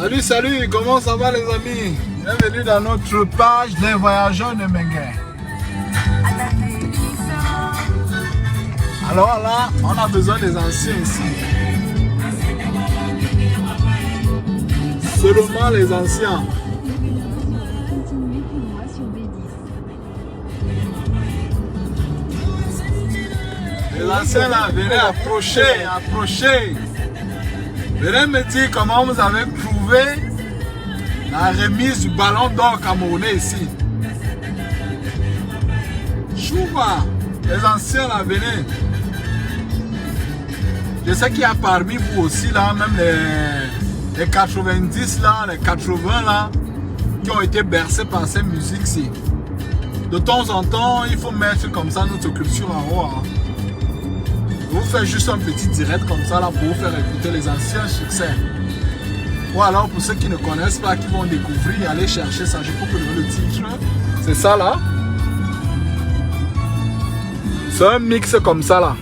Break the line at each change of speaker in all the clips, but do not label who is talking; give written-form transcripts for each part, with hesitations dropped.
Salut, salut, comment ça va les amis? Bienvenue dans notre page des voyageurs de Menguer. Alors là, on a besoin des anciens ici. Seulement les anciens. Les anciens là, venez approcher, approcher. Venez me dire comment vous avez trouvé la remise du ballon d'or camerounais ici. Chouba, les anciens là, venez. Je sais qu'il y a parmi vous aussi là, même les 90 là, les 80 là, qui ont été bercés par ces musiques-ci. De temps en temps, il faut mettre comme ça notre culture en haut. Hein. Je vous fais juste un petit direct comme ça là pour vous faire écouter les anciens succès. Ou alors pour ceux qui ne connaissent pas, qui vont découvrir, aller chercher ça. Je peux vous donner le titre. C'est ça là. C'est un mix comme ça là.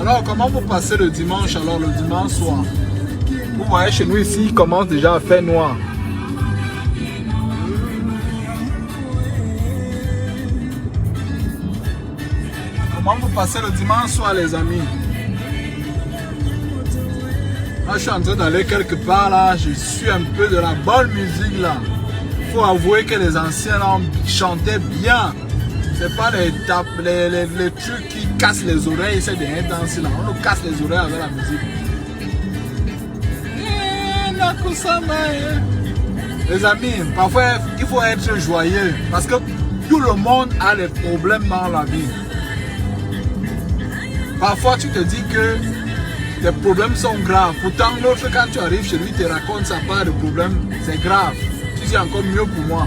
Alors comment vous passez le dimanche? Alors le dimanche soir, vous voyez chez nous ici, il commence déjà à faire noir. Comment vous passez le dimanche soir les amis? Là je suis en train d'aller quelque part là, je suis un peu de la bonne musique là. Il faut avouer que les anciens là chantaient bien. C'est pas les trucs qui cassent les oreilles, c'est des danses là. On nous casse les oreilles avec la musique. Les amis, parfois il faut être joyeux parce que tout le monde a des problèmes dans la vie. Parfois tu te dis que les problèmes sont graves. Pourtant l'autre quand tu arrives chez lui, il te raconte ça pas de problème, c'est grave. Tu dis encore mieux pour moi.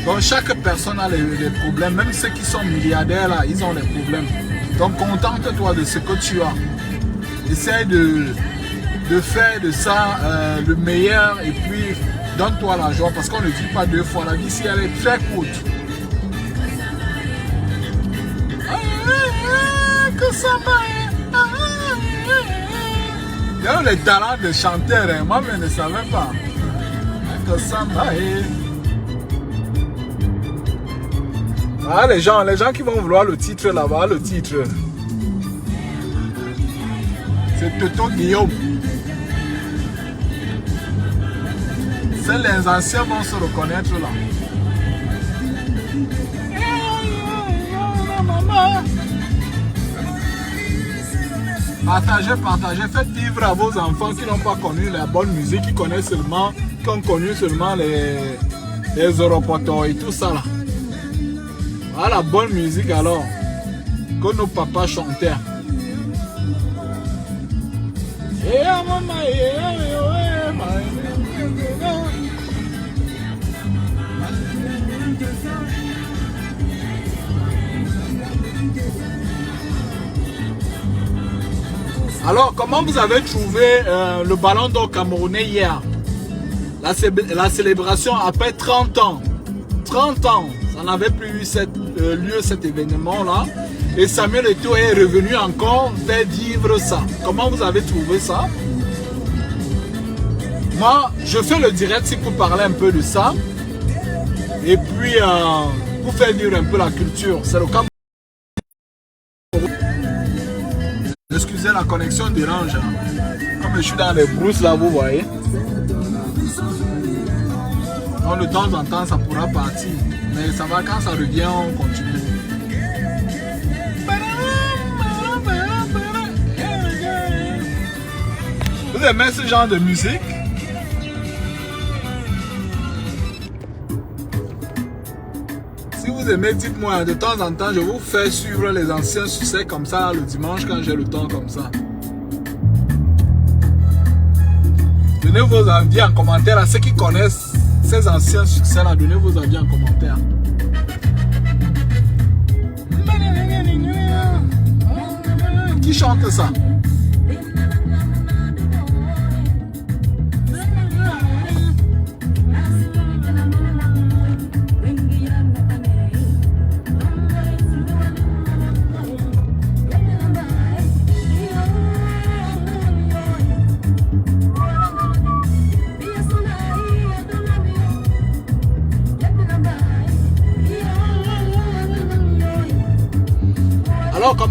Donc chaque personne a des problèmes, même ceux qui sont milliardaires là, ils ont des problèmes. Donc contente-toi de ce que tu as. Essaye de faire de ça le meilleur et puis donne-toi la joie parce qu'on ne vit pas deux fois. La vie ici elle est très courte. Il y a les talents de chanteur, hein. Moi je ne savais pas. Ah, les gens qui vont vouloir le titre là-bas, le titre. C'est Toto Guillaume. C'est les anciens vont se reconnaître là. Partagez, partagez, faites vivre à vos enfants qui n'ont pas connu la bonne musique, qui connaissent seulement, qui ont connu seulement les Europotos et tout ça là. Ah, la bonne musique alors que nos papas chantaient. Alors, comment vous avez trouvé le ballon d'or camerounais hier? La célébration après 30 ans. 30 ans. Ça n'avait plus eu lieu cet événement-là. Et Samuel Eto'o est revenu encore faire vivre ça. Comment vous avez trouvé ça? Moi, je fais le direct si pour parler un peu de ça. Et puis, pour faire vivre un peu la culture. C'est le cas. Excusez, la connexion dérange. Comme je suis dans les brousses là, vous voyez. Donc, de temps en temps, ça pourra partir. Mais ça va, quand ça revient, on continue. Vous aimez ce genre de musique? Si vous aimez, dites-moi. De temps en temps, je vous fais suivre les anciens succès comme ça le dimanche quand j'ai le temps comme ça. Donnez vos avis en commentaire à ceux qui connaissent ces anciens succès là. Donnez vos avis en commentaire. Qui chante ça?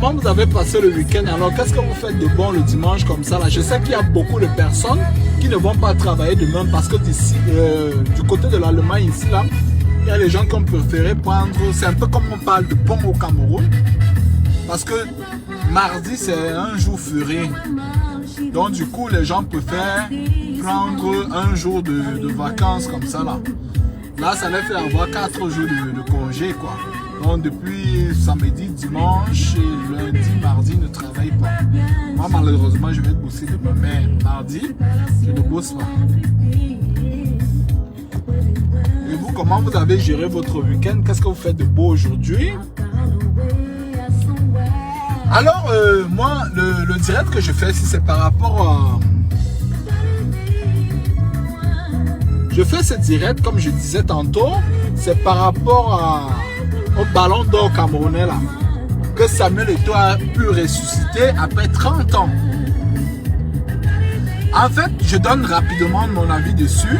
comment vous avez passé le week-end? Alors, qu'est-ce que vous faites de bon le dimanche comme ça là? Je sais qu'il y a beaucoup de personnes qui ne vont pas travailler demain parce que d'ici, du côté de l'Allemagne ici là, il y a des gens qui ont préféré prendre, c'est un peu comme on parle de pont au Cameroun, parce que mardi c'est un jour férié. Donc du coup les gens préfèrent prendre un jour de vacances comme ça là. Là ça les fait avoir 4 jours de congé quoi. Donc depuis samedi, dimanche, et lundi, mardi ne travaille pas. Moi malheureusement je vais bosser demain, mais mardi je ne bosse pas. Et vous, comment vous avez géré votre week-end? Qu'est-ce que vous faites de beau aujourd'hui? Alors, moi, le direct que je fais, si c'est par rapport à... Je fais ce direct, comme je disais tantôt, c'est par rapport au ballon d'or camerounais, là, que Samuel Eto'o a pu ressusciter après 30 ans. En fait, je donne rapidement mon avis dessus.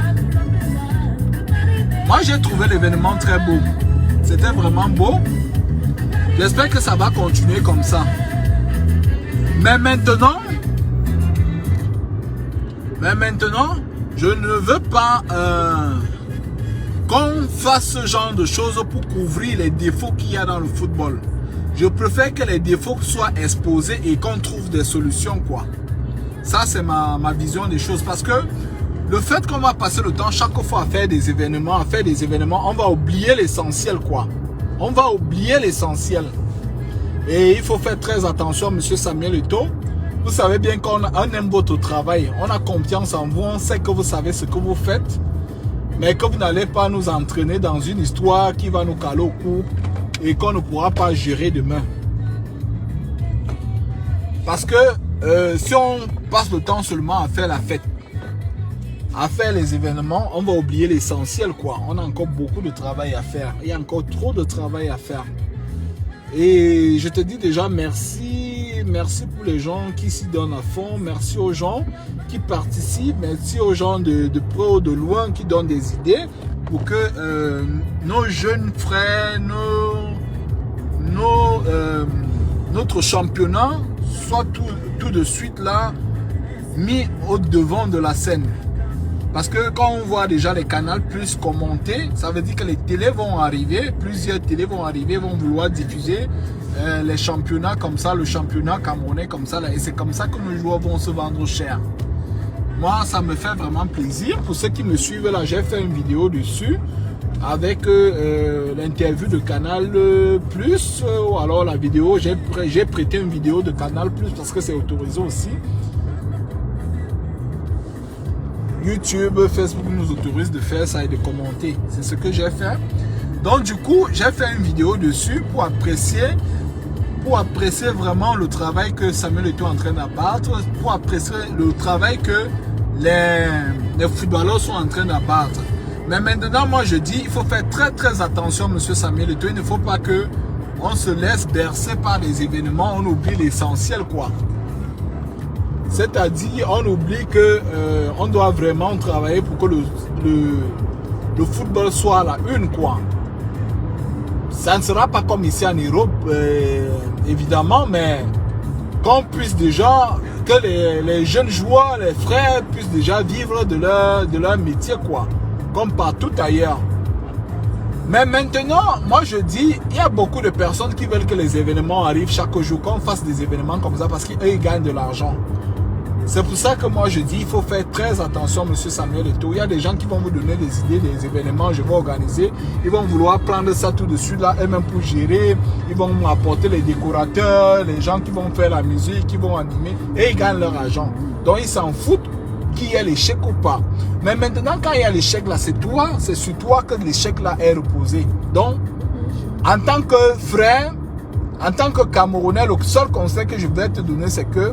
Moi, j'ai trouvé l'événement très beau. C'était vraiment beau. J'espère que ça va continuer comme ça. Mais maintenant, je ne veux pas qu'on fasse ce genre de choses pour couvrir les défauts qu'il y a dans le football. Je préfère que les défauts soient exposés et qu'on trouve des solutions, quoi. Ça, c'est ma vision des choses. Parce que le fait qu'on va passer le temps chaque fois à faire des événements, on va oublier l'essentiel, quoi. On va oublier l'essentiel. Et il faut faire très attention, monsieur Samuel Eto'o. Vous savez bien qu'on aime votre travail. On a confiance en vous. On sait que vous savez ce que vous faites. Mais que vous n'allez pas nous entraîner dans une histoire qui va nous caler au cou et qu'on ne pourra pas gérer demain. Parce que si on passe le temps seulement à faire la fête, à faire les événements, on va oublier l'essentiel, quoi. On a encore beaucoup de travail à faire. Il y a encore trop de travail à faire. Et je te dis déjà merci. Merci pour les gens qui s'y donnent à fond. Merci aux gens qui participent. Merci aux gens de près ou de loin qui donnent des idées pour que nos jeunes frères, notre championnat soit tout de suite là mis au devant de la scène. Parce que quand on voit déjà les canaux plus commentés, ça veut dire que les télés vont arriver, plusieurs télés vont arriver, vont vouloir diffuser les championnats comme ça, le championnat camerounais comme ça. Là, et c'est comme ça que nos joueurs vont se vendre cher. Moi, ça me fait vraiment plaisir. Pour ceux qui me suivent là, j'ai fait une vidéo dessus avec l'interview de Canal Plus. Ou alors la vidéo, j'ai prêté une vidéo de Canal Plus parce que c'est autorisé aussi. YouTube, Facebook nous autorise de faire ça et de commenter. C'est ce que j'ai fait. Donc du coup, j'ai fait une vidéo dessus pour apprécier vraiment le travail que Samuel Eto'o est en train d'abattre, pour apprécier le travail que les footballeurs sont en train d'abattre. Mais maintenant, moi je dis, il faut faire très très attention, monsieur Samuel Eto'o. Il ne faut pas que on se laisse bercer par les événements, on oublie l'essentiel, quoi. C'est-à-dire, on oublie que on doit vraiment travailler pour que le football soit à la une, quoi. Ça ne sera pas comme ici en Europe, évidemment, mais qu'on puisse déjà, que les jeunes joueurs, les frères puissent déjà vivre de leur métier, quoi. Comme partout ailleurs. Mais maintenant, moi je dis, il y a beaucoup de personnes qui veulent que les événements arrivent chaque jour, qu'on fasse des événements comme ça parce qu'eux, ils gagnent de l'argent. C'est pour ça que moi je dis, il faut faire très attention, monsieur Samuel Eto'o. Il y a des gens qui vont vous donner des idées, des événements, je vais organiser. Ils vont vouloir prendre ça tout de suite là, et même pour gérer. Ils vont apporter les décorateurs, les gens qui vont faire la musique, qui vont animer, et ils gagnent leur argent. Donc ils s'en foutent qu'il y ait l'échec ou pas. Mais maintenant, quand il y a l'échec là, c'est sur toi que l'échec là est reposé. Donc, en tant que frère, en tant que Camerounais, le seul conseil que je vais te donner, c'est que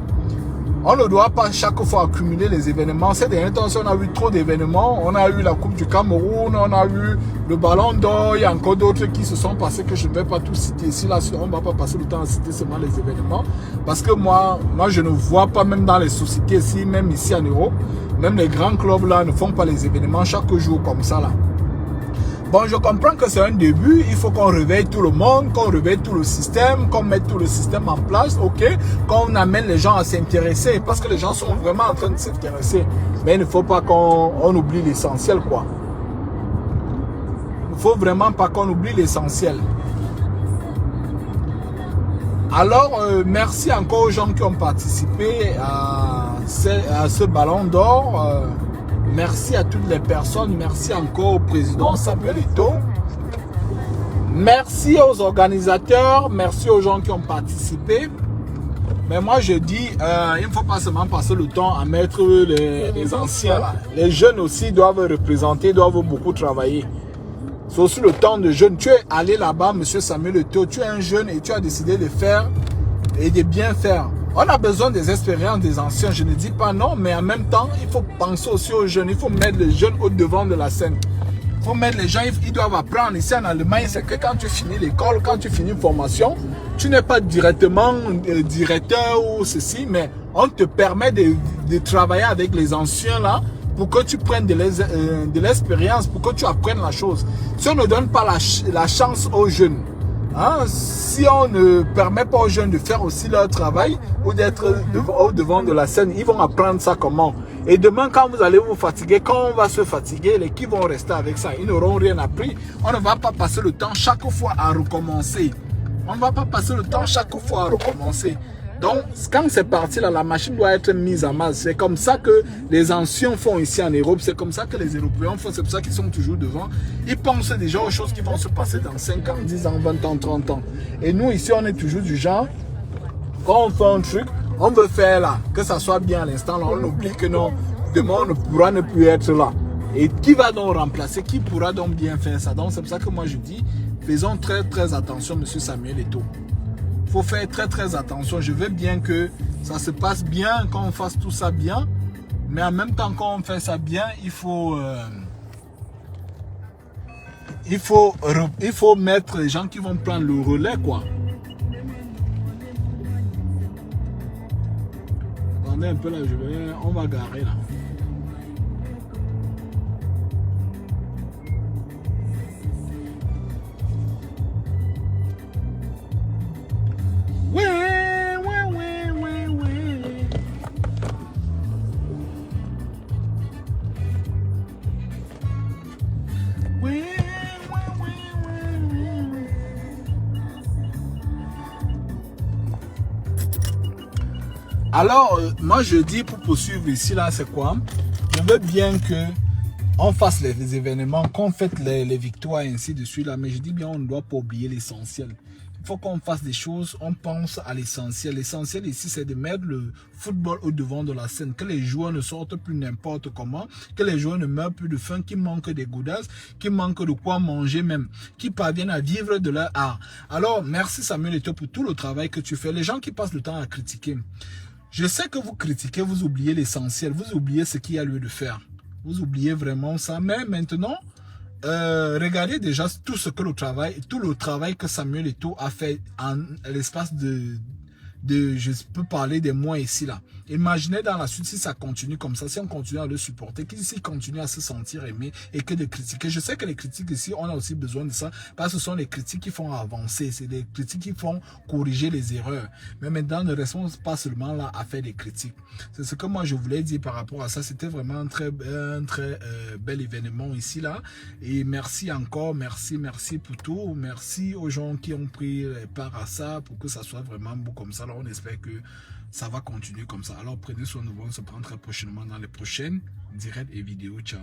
on ne doit pas chaque fois accumuler les événements. Ces derniers temps, on a eu trop d'événements. On a eu la Coupe du Cameroun, on a eu le Ballon d'Or. Il y a encore d'autres qui se sont passés que je ne vais pas tous citer ici. Là, on ne va pas passer le temps à citer seulement les événements. Parce que moi, je ne vois pas, même dans les sociétés ici, même ici en Europe, même les grands clubs là ne font pas les événements chaque jour comme ça là. Bon, je comprends que c'est un début, il faut qu'on réveille tout le monde, qu'on réveille tout le système, qu'on mette tout le système en place, ok, qu'on amène les gens à s'intéresser, parce que les gens sont vraiment en train de s'intéresser. Mais il ne faut pas qu'on oublie l'essentiel, quoi. Il ne faut vraiment pas qu'on oublie l'essentiel. Alors, merci encore aux gens qui ont participé à ce ballon d'or. Merci à toutes les personnes. Merci encore au président Samuel Eto'o. Merci aux organisateurs. Merci aux gens qui ont participé. Mais moi, je dis, il ne faut pas seulement passer le temps à mettre les anciens. Là. Les jeunes aussi doivent représenter, doivent beaucoup travailler. C'est aussi le temps de jeunes. Tu es allé là-bas, monsieur Samuel Eto'o. Tu es un jeune et tu as décidé de faire et de bien faire. On a besoin des expériences des anciens, je ne dis pas non, mais en même temps, il faut penser aussi aux jeunes. Il faut mettre les jeunes au devant de la scène. Il faut mettre les gens, ils doivent apprendre. Ici en Allemagne, c'est que quand tu finis l'école, quand tu finis une formation, tu n'es pas directement directeur ou ceci, mais on te permet de travailler avec les anciens là pour que tu prennes de l'expérience, pour que tu apprennes la chose. Si on ne donne pas la chance aux jeunes, hein, si on ne permet pas aux jeunes de faire aussi leur travail ou d'être au devant de la scène, ils vont apprendre ça comment. Et demain, quand vous allez vous fatiguer, quand on va se fatiguer, les qui vont rester avec ça, ils n'auront rien appris. On ne va pas passer le temps chaque fois à recommencer. On ne va pas passer le temps chaque fois à recommencer. Donc, quand c'est parti, là, la machine doit être mise en marche. C'est comme ça que les anciens font ici en Europe. C'est comme ça que les Européens font. C'est pour ça qu'ils sont toujours devant. Ils pensent déjà aux choses qui vont se passer dans 5 ans, 10 ans, 20 ans, 30 ans. Et nous, ici, on est toujours du genre, quand on fait un truc, on veut faire là, que ça soit bien à l'instant. On oublie que non, demain, on ne pourra ne plus être là. Et qui va donc remplacer? Qui pourra donc bien faire ça? Donc, c'est pour ça que moi, je dis, faisons très, très attention, monsieur Samuel Eto'o. Il faut faire très très attention. Je veux bien que ça se passe bien, qu'on fasse tout ça bien. Mais en même temps, quand on fait ça bien, il faut mettre les gens qui vont prendre le relais, quoi. Attendez un peu là, on va garer là. Alors, moi je dis pour poursuivre ici, là, c'est quoi? Je veux bien que on fasse les événements, qu'on fête les victoires et ainsi de suite, là, mais je dis bien, on ne doit pas oublier l'essentiel. Il faut qu'on fasse des choses, on pense à l'essentiel. L'essentiel ici, c'est de mettre le football au devant de la scène, que les joueurs ne sortent plus n'importe comment, que les joueurs ne meurent plus de faim, qu'ils manquent des goudasses, qu'ils manquent de quoi manger même, qu'ils parviennent à vivre de leur art. Alors, merci Samuel Eto'o pour tout le travail que tu fais. Les gens qui passent le temps à critiquer, je sais que vous critiquez, vous oubliez l'essentiel, vous oubliez ce qu'il y a lieu de faire. Vous oubliez vraiment ça, mais maintenant, regardez déjà tout le travail que Samuel Eto'o a fait en l'espace de je peux parler des mois ici là. Imaginez dans la suite si ça continue comme ça, si on continue à le supporter, s'il continue à se sentir aimé et que de critiquer. Je sais que les critiques ici, on a aussi besoin de ça parce que ce sont les critiques qui font avancer, c'est les critiques qui font corriger les erreurs. Mais maintenant, ne restons pas seulement là à faire des critiques. C'est ce que moi je voulais dire par rapport à ça. C'était vraiment un très bel événement ici là. Et merci encore, merci pour tout. Merci aux gens qui ont pris part à ça pour que ça soit vraiment beau comme ça. Alors on espère que ça va continuer comme ça. Alors prenez soin de vous, on se prend très prochainement dans les prochaines directs et vidéos. Ciao.